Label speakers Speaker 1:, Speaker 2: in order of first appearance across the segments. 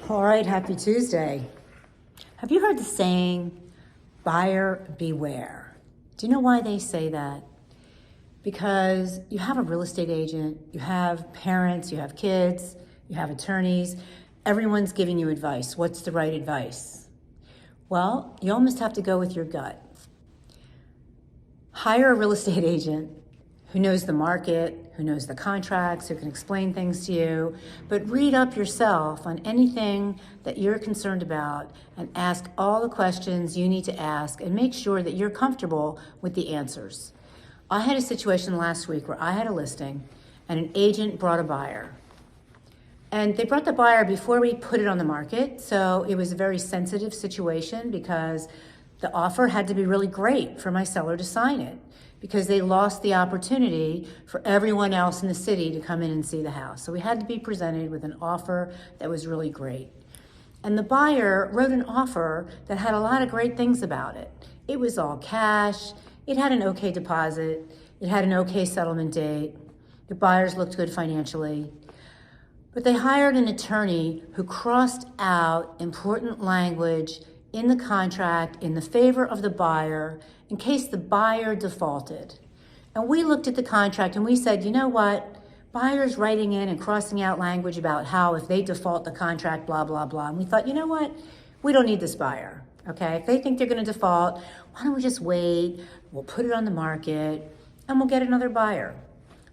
Speaker 1: All right, happy Tuesday. Have you heard the saying, buyer beware? Do you know why they say that? Because you have a real estate agent, you have parents, you have kids, you have attorneys. Everyone's giving you advice. What's the right advice? Well, you almost have to go with your gut. Hire a real estate agent who knows the market, who knows the contracts, who can explain things to you, but read up yourself on anything that you're concerned about and ask all the questions you need to ask and make sure that you're comfortable with the answers. I had a situation last week where I had a listing and an agent brought a buyer. And they brought the buyer before we put it on the market, so it was a very sensitive situation because the offer had to be really great for my seller to sign it, because they lost the opportunity for everyone else in the city to come in and see the house. So we had to be presented with an offer that was really great. And the buyer wrote an offer that had a lot of great things about it. It was all cash, it had an okay deposit, it had an okay settlement date, the buyers looked good financially. But they hired an attorney who crossed out important language in the contract in the favor of the buyer in case the buyer defaulted. And we looked at the contract and we said, you know what? Buyers writing in and crossing out language about how if they default the contract, blah, blah, blah. And we thought, you know what? We don't need this buyer, okay? If they think they're gonna default, why don't we just wait? We'll put it on the market and we'll get another buyer.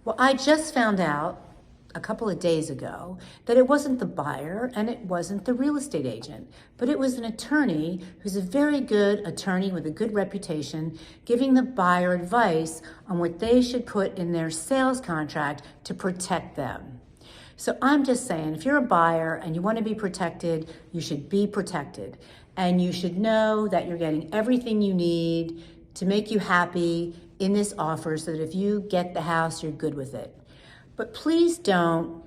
Speaker 1: Well, I just found out a couple of days ago that it wasn't the buyer and it wasn't the real estate agent, but it was an attorney who's a very good attorney with a good reputation, giving the buyer advice on what they should put in their sales contract to protect them. So I'm just saying, if you're a buyer and you want to be protected, you should be protected. And you should know that you're getting everything you need to make you happy in this offer so that if you get the house, you're good with it. But please don't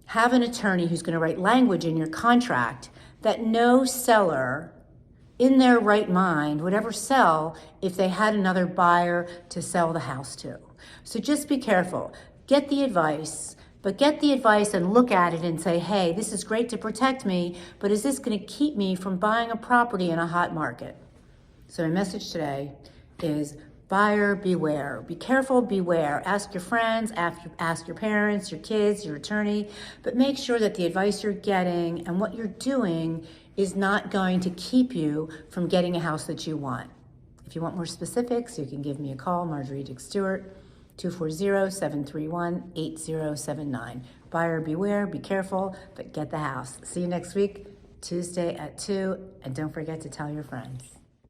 Speaker 1: have an attorney who's going to write language in your contract that no seller in their right mind would ever sell if they had another buyer to sell the house to. So just be careful. Get the advice, but get the advice and look at it and say, hey, this is great to protect me, but is this going to keep me from buying a property in a hot market? So my message today is buyer beware. Be careful, beware. Ask your friends, ask your parents, your kids, your attorney, but make sure that the advice you're getting and what you're doing is not going to keep you from getting a house that you want. If you want more specifics, you can give me a call, Marjorie Stuart, 240-731-8079. Buyer beware, be careful, but get the house. See you next week, Tuesday at 2, and don't forget to tell your friends.